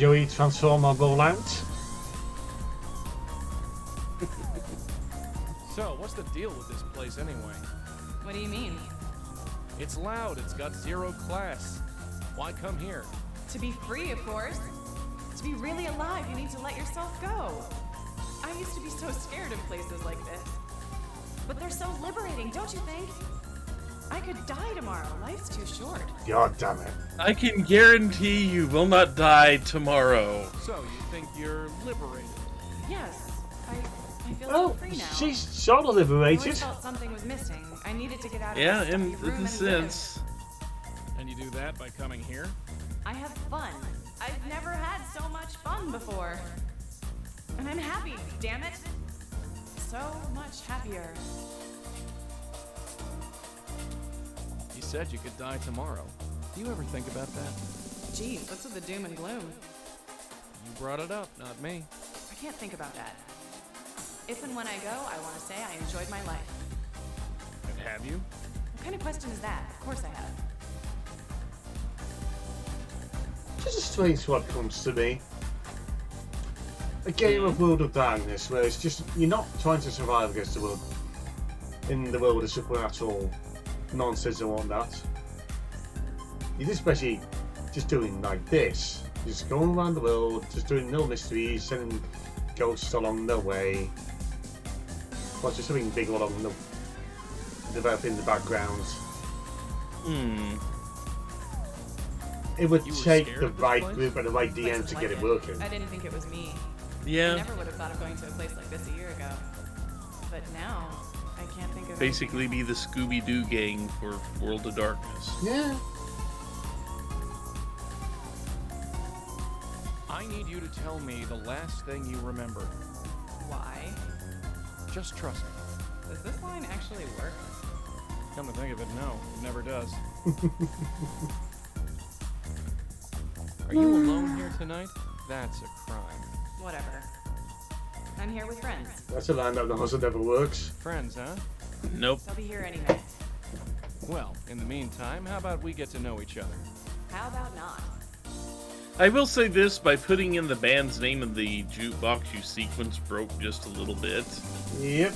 Joey Transformer rollout. So, what's the deal with this place anyway? What do you mean? It's loud, it's got zero class. Why come here? To be free, of course. To be really alive, you need to let yourself go. I used to be so scared of places like this. But they're so liberating, don't you think? I could die tomorrow. Life's too short. God damn it. I can guarantee you will not die tomorrow. So, you think you're liberated? Yes, I feel Oh, so free now. she's sort of I liberated. always felt something was missing. I needed to get out of Yeah, this in stuffy room a and sense. And you do that by coming here? live. I have fun. I've never had so much fun before. And I'm happy, damn it. So much happier. You said you could die tomorrow. Do you ever think about that? Geez, what's with the doom and gloom? You brought it up, not me. I can't think about that. If and when I go, I want to say I enjoyed my life. And have you? What kind of question is that? Of course I have. Just a strange thought comes to me. A game of World of Darkness, where it's just you're not trying to survive against the world in the world of supernatural nonsense and whatnot. You're just basically just doing like this. You're just going around the world, just doing no mysteries, sending ghosts along their way. Or just something big along the developing the background. It would You were take scared the of this right place? group and the right DM Places to like get it working. I didn't think it was me. I Yeah, never would have thought of going to a place like this a year ago. But now, I can't think of basically be the Scooby-Doo gang for World of Darkness. Yeah. I need you to tell me the last thing you remember. Why? Just trust me. Does this line actually work? Come to think of it, no, it never does. Are you alone here tonight? That's a crime. Whatever. I'm here with friends. That's a line that the hustle never works. Friends, huh? Nope. They'll be here any minute. Well, in the meantime, how about we get to know each other? How about not? I will say this, by putting in the band's name in the jukebox, you sequence broke just a little bit. Yep.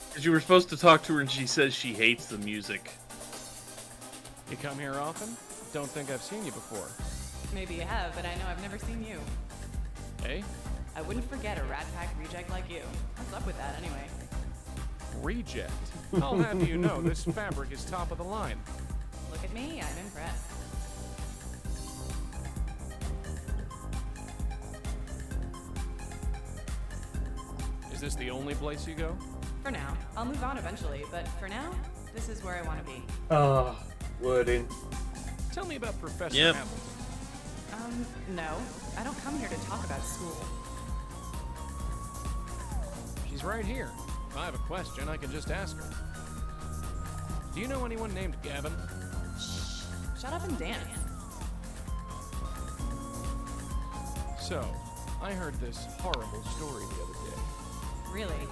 Because you were supposed to talk to her and she says she hates the music. You come here often? Don't think I've seen you before. Maybe you have, but I know I've never seen you. Hey? I wouldn't forget a Rat Pack reject like you. What's up with that, anyway? Reject. I'll have you know this fabric is top of the line. Look at me, I'm impressed. Is this the only place you go? For now. I'll move on eventually, but for now, this is where I want to be. Wording. Tell me about Professor Yep. Hamilton. No. I don't come here to talk about school. She's right here. If I have a question, I can just ask her. Do you know anyone named Gavin? Shut up and dance. So, I heard this horrible story the other day. Really?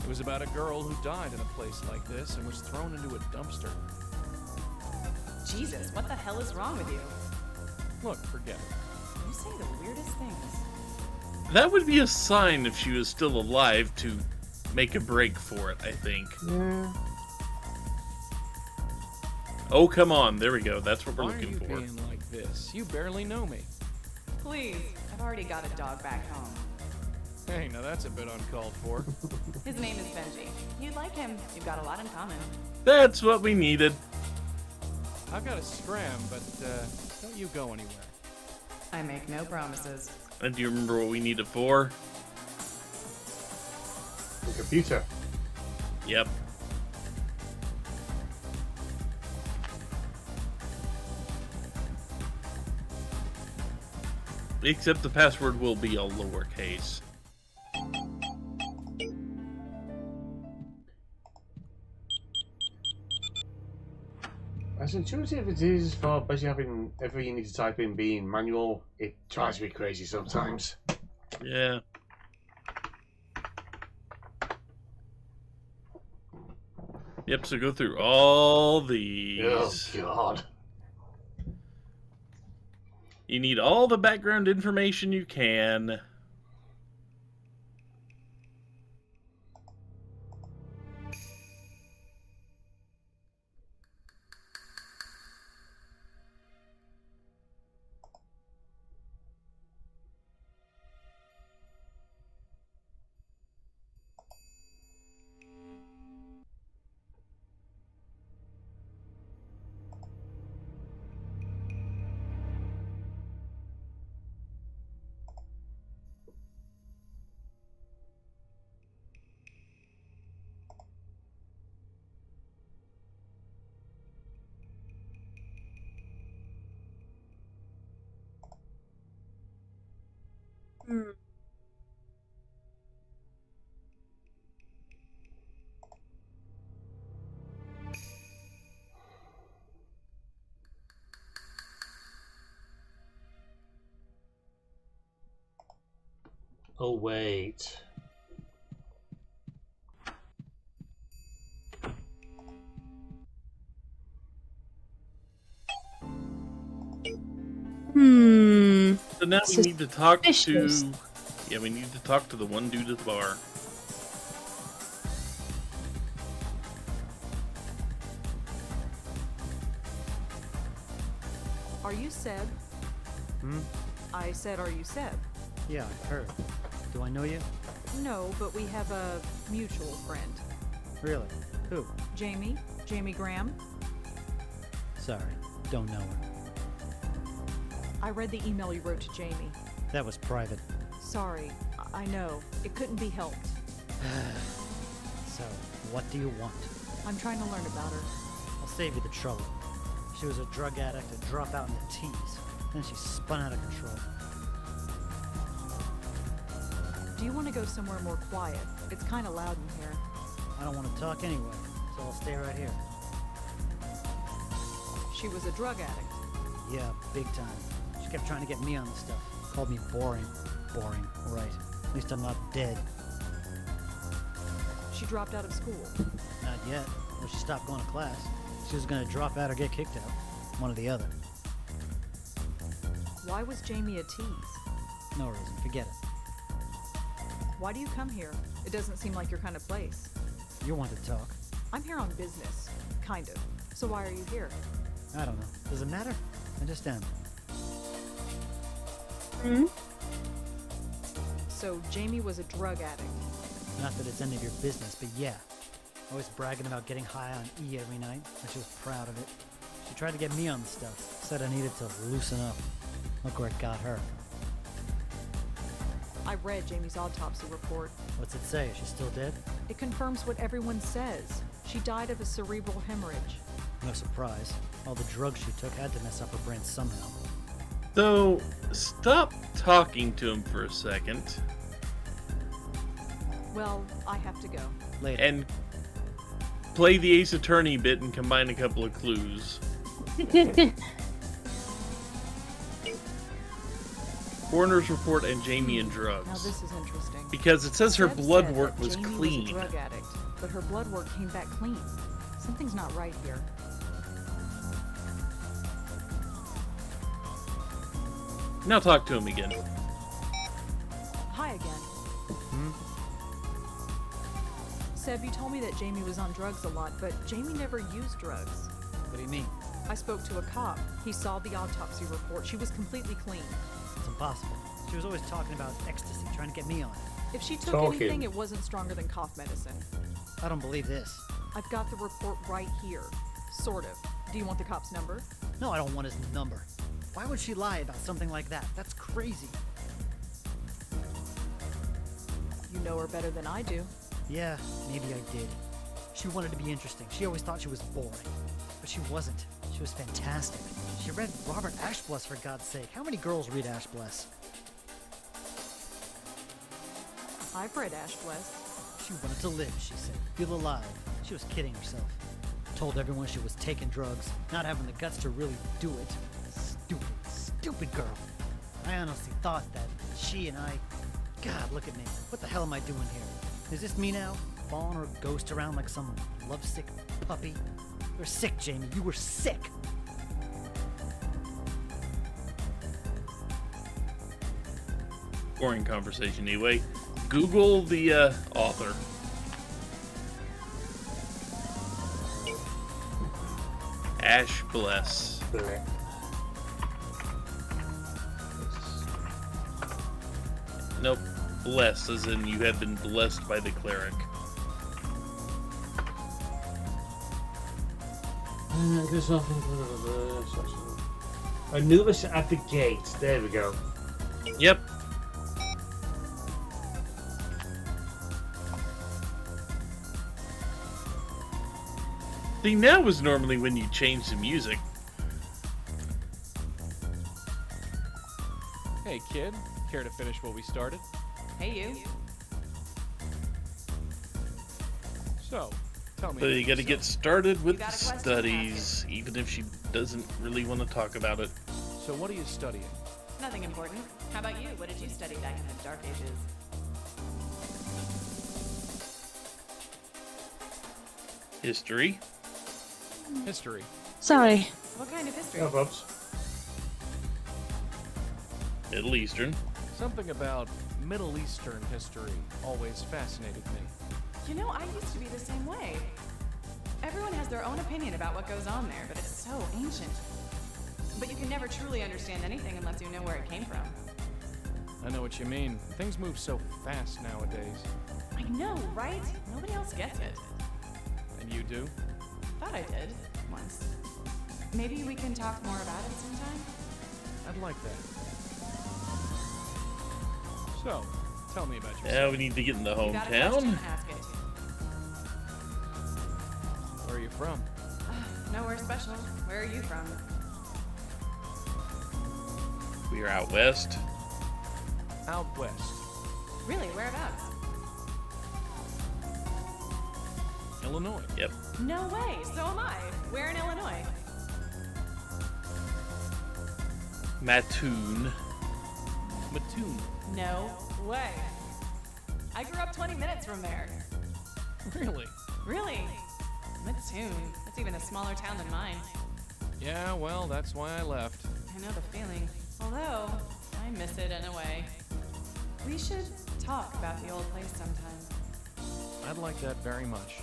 It was about a girl who died in a place like this and was thrown into a dumpster. Jesus, what the hell is wrong with you? Look, forget it. You say the weirdest things. That would be a sign if she was still alive to make a break for it, I think. Yeah. Oh, come on. There we go. That's what we're Why are looking you for. being like this? You barely know me. Please, I've already got a dog back home. Hey, now that's a bit uncalled for. His name is Benji. You'd like him. You've got a lot in common. That's what we needed. I've got to scram, but don't you go anywhere. I make no promises. And do you remember what we need it for? The computer. Yep. Except the password will be all lowercase. As intuitive as it is for basically having everything you need to type in being manual, it drives me crazy sometimes. Yeah. Yep, so go through all these. Oh, God. You need all the background information you can. Oh, wait. So now we need to talk to... Suspicious. Yeah, we need to talk to the one dude at the bar. Are you Seb? I said, are you Seb? Yeah, I heard. Do I know you? No, but we have a mutual friend. Really? Who? Jamie? Jamie Graham? Sorry, don't know her. I read the email you wrote to Jamie. That was private. Sorry, I know. It couldn't be helped. So, what do you want? I'm trying to learn about her. I'll save you the trouble. She was a drug addict, a dropout in the teens. Then she spun out of control. Do you want to go somewhere more quiet? It's kind of loud in here. I don't want to talk anyway, so I'll stay right here. She was a drug addict. Yeah, big time. She kept trying to get me on the stuff. Called me boring. Boring, right. At least I'm not dead. She dropped out of school. Not yet. Well, she stopped going to class. She was gonna drop out or get kicked out. One or the other. Why was Jamie a tease? No reason. Forget it. Why do you come here? It doesn't seem like your kind of place. You want to talk. I'm here on business. Kind of. So why are you here? I don't know. Does it matter? I just am. So Jamie was a drug addict. Not that it's any of your business, but yeah. Always bragging about getting high on E every night, and she was proud of it. She tried to get me on the stuff. Said I needed to loosen up. Look where it got her. I read Jamie's autopsy report. What's it say? Is she still dead? It confirms what everyone says. She died of a cerebral hemorrhage. No surprise. All the drugs she took had to mess up her brain somehow. So, stop talking to him for a second. Well, I have to go. Later. And play the Ace Attorney bit and combine a couple of clues. Coroner's report and Jamie and Now drugs. this is interesting. Because it says her Seb blood said work that was Jamie clean. Was a drug addict, but her blood work came back clean. Something's not right here. Now talk to him again. Hi again. Seb, you told me that Jamie was on drugs a lot, but Jamie never used drugs. What do you mean? I spoke to a cop. He saw the autopsy report. She was completely clean. It's impossible. She was always talking about ecstasy, trying to get me on it. If she took Talking. anything, it wasn't stronger than cough medicine. I don't believe this. I've got the report right here. Sort of. Do you want the cop's number? No, I don't want his number. Why would she lie about something like that? That's crazy. You know her better than I do. Yeah, maybe I did. She wanted to be interesting. She always thought she was boring. But she wasn't. She was fantastic. She read Robert Ashbless, for God's sake. How many girls read Ashbless? I've read Ashbless. She wanted to live, she said. Feel alive. She was kidding herself. Told everyone she was taking drugs, not having the guts to really do it. Stupid, stupid girl. I honestly thought that she and I... God, look at me. What the hell am I doing here? Is this me now? Following her ghost around like some lovesick puppy? You're sick, Jamie. You were sick. Boring conversation anyway. Google the author. Ash Bless. Nope. Bless, as in you have been blessed by the cleric. Anubis at the gate. There we go. Yep. See, now was normally when you change the music. Hey, kid. Care to finish what we started? Hey, you. So, tell me. So you about gotta get yourself. started with You got a the question? studies, even if she doesn't really want to talk about it. So, what are you studying? Nothing important. How about you? What did you study back in the Dark Ages? History. History. Sorry. What kind of history? No problems. Middle Eastern. Something about Middle Eastern history always fascinated me. You know, I used to be the same way. Everyone has their own opinion about what goes on there, but it's so ancient. But you can never truly understand anything unless you know where it came from. I know what you mean. Things move so fast nowadays. I know, right? Nobody else gets it. And you do? Thought I did, once. Maybe we can talk more about it sometime? I'd like that. So, tell me about yourself. Now we need to get in the You got a question? hometown. Ask it. Where are you from? Nowhere special. Where are you from? We are out west. Out west. Really, whereabouts? Illinois. Yep. No way, so am I. Where in Illinois? Mattoon. Mattoon. No way. I grew up 20 minutes from there. Really? Really? Mattoon. That's even a smaller town than mine. Yeah, well, that's why I left. I know the feeling. Although, I miss it in a way. We should talk about the old place sometime. I'd like that very much.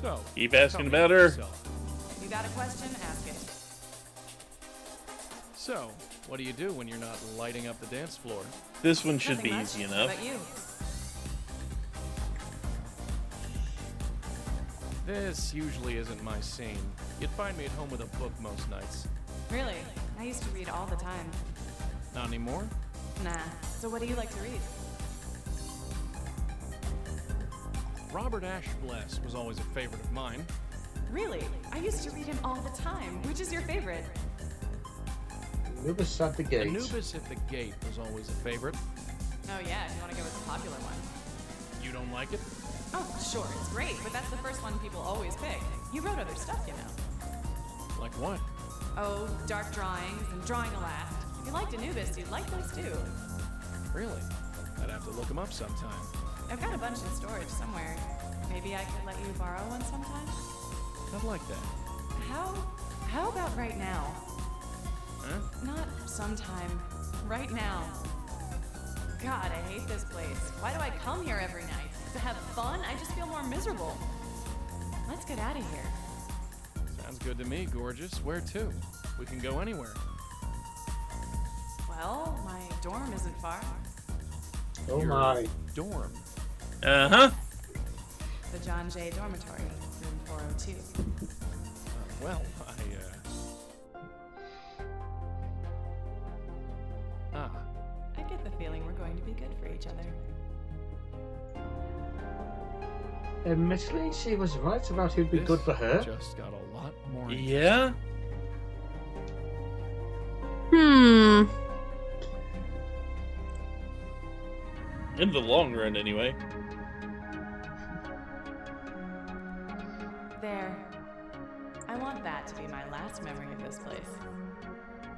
So, Keep tell asking me about her. yourself. You got a question? Ask it. So, what do you do when you're not lighting up the dance floor? This one should Nothing be much. easy How enough. about you? This usually isn't my scene. You'd find me at home with a book most nights. Really? I used to read all the time. Not anymore? Nah. So what do you like to read? Robert Bless was always a favorite of mine. Really? I used to read him all the time. Which is your favorite? Anubis at the gate. Anubis at the Gate was always a favorite. Oh yeah, if you want to go with the popular one. You don't like it? Oh, sure, it's great, but that's the first one people always pick. You wrote other stuff, you know. Like what? Oh, dark drawings and drawing a last. If you liked Anubis, you'd like those too. Really? I'd have to look them up sometime. I've got a bunch in storage somewhere. Maybe I could let you borrow one sometime? I'd like that. How about right now? Huh? Not sometime. Right now. God, I hate this place. Why do I come here every night? To have fun? I just feel more miserable. Let's get out of here. Sounds good to me, gorgeous. Where to? We can go anywhere. Well, my dorm isn't far. Oh Your my. dorm. Uh-huh. The John Jay Dormitory, room 402. Well, I get the feeling we're going to be good for each other. Admittedly, she was right about who'd be this good for her. just got a lot more. Yeah. Hmm. In the long run, anyway. There. I want that to be my last memory of this place.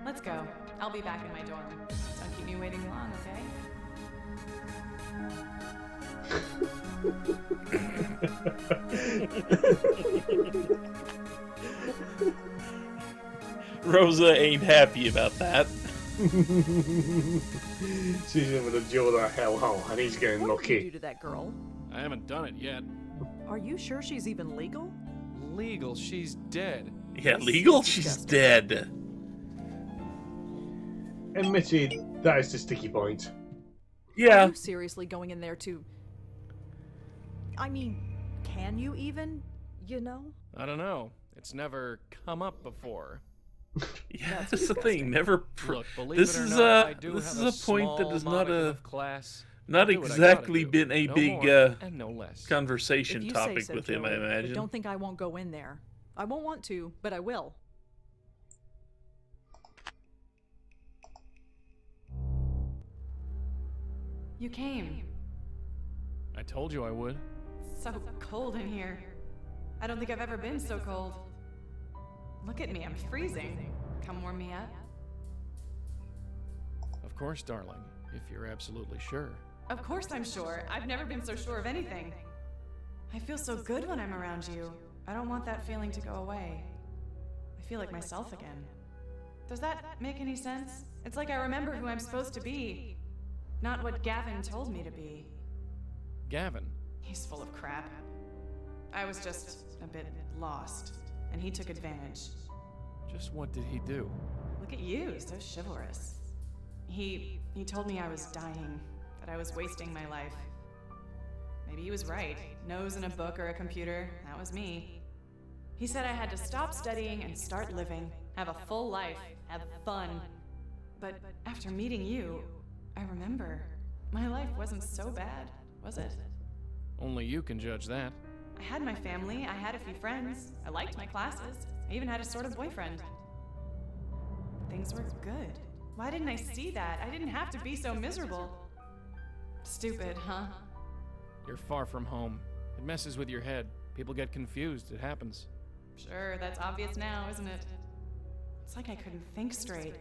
Let's go. I'll be back in my dorm. Don't keep me waiting long, okay? Rosa ain't happy about that. She's in with a jaw the hellhole, and he's getting What did you lucky. do to that girl? I haven't done it yet. Are you sure she's even legal? Legal, she's dead. Yeah, This legal? is She's disgusting. dead. Admitted, that is the sticky point. Are Yeah. you seriously going in there to... I mean, can you even? You know? I don't know. It's never come up before. Yeah, That's that's the thing. disgusting. Never. Look, believe This it or is not, I do this have is a point that small is not modicum a of class. not I do what I gotta exactly do. been a No big more and no less. If conversation you say topic so, with him. I Joey, but imagine. don't think I won't go in there. I won't want to, but I will. You came. I told you I would. So cold in here. I don't think I've ever been so cold. Look at me, I'm freezing. Come warm me up. Of course, darling, if you're absolutely sure. Of course I'm sure. I've never been so sure of anything. I feel so good when I'm around you. I don't want that feeling to go away. I feel like myself again. Does that make any sense? It's like I remember who I'm supposed to be, not what Gavin told me to be. Gavin, He's full of crap. I was just a bit lost, and he took advantage. just what did he do? Look at you, so chivalrous. He told me I was dying, that I was wasting my life. Maybe he was right. Nose in a book or a computer, that was me. He said I had to stop studying and start living, have a full life, have fun. But after meeting you, I remember, my life wasn't so bad, was it? Only you can judge that. I had my family, I had a few friends, I liked my classes, I even had a sort of boyfriend. Things were good. Why didn't I see that? I didn't have to be so miserable. Stupid, huh? You're far from home. It messes with your head. People get confused. It happens. Sure, that's obvious now, isn't it? It's like I couldn't think straight.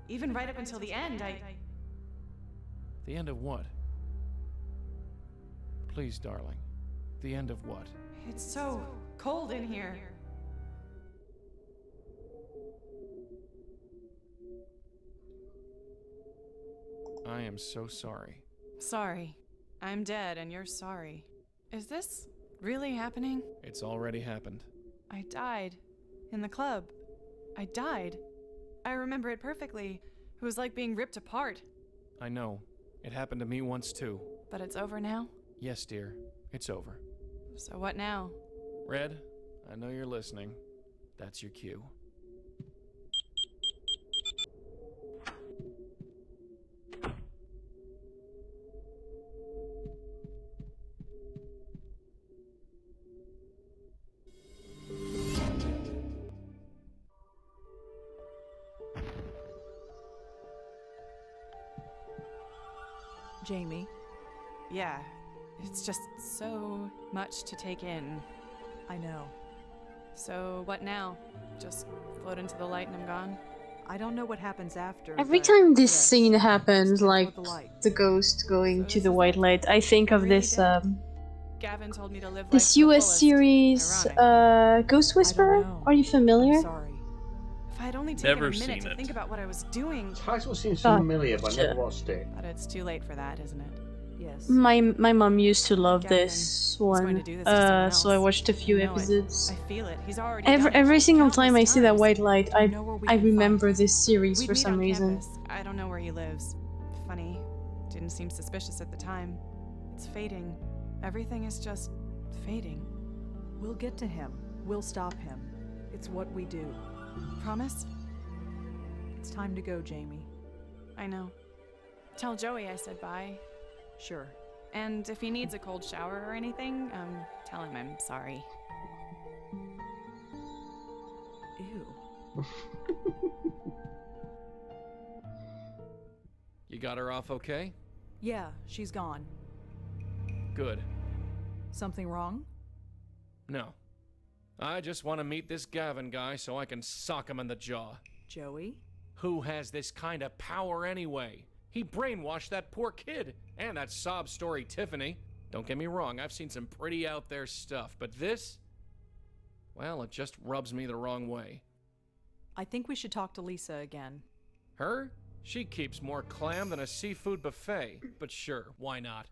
Even right up until the end, The end of what? Please, darling. The end of what? It's so cold in here. I am so sorry. Sorry. I'm dead and you're sorry. Is this really happening? It's already happened. I died. In the club. I died. I remember it perfectly. It was like being ripped apart. I know. It happened to me once too. But it's over now? Yes, dear. It's over. So what now? Red, I know you're listening. That's your cue. Jamie, Yeah. It's just so much to take in. I know. So what now? Just float into the light and I'm gone? I don't know what happens after. Every but time this yes, scene happens, stick like with the light. the ghost going So to this the is white it. light, I think of Really this dead? Gavin told me to live life this to the US fullest. series Ironic. Ghost Whisperer. know. Are you familiar? I'm sorry. If I had only taken Never a minute seen to it. think about what I was doing. Title seems Oh, familiar, but I sure. never watched it. But it's too late for that, isn't it? Yes. My mom used to love Gavin this going one, to do this to someone so I else. watched a few I know it. episodes. I feel it. He's already Every done it every single time I countless see that times. white light, I know where we I can find remember him. this series We'd for meet some on reason. campus. I don't know where he lives. Funny. Didn't seem suspicious at the time. It's fading. Everything is just fading. We'll get to him. We'll stop him. It's what we do. Promise? It's time to go, Jamie. I know. Tell Joey I said bye. Sure. And if he needs a cold shower or anything, tell him I'm sorry. Ew. You got her off okay? Yeah, she's gone. Good. Something wrong? No. I just want to meet this Gavin guy so I can sock him in the jaw. Joey? Who has this kind of power anyway? He brainwashed that poor kid and that sob story Tiffany. Don't get me wrong, I've seen some pretty out there stuff, but this? Well, it just rubs me the wrong way. I think we should talk to Lisa again. Her? She keeps more clam than a seafood buffet, but sure, why not?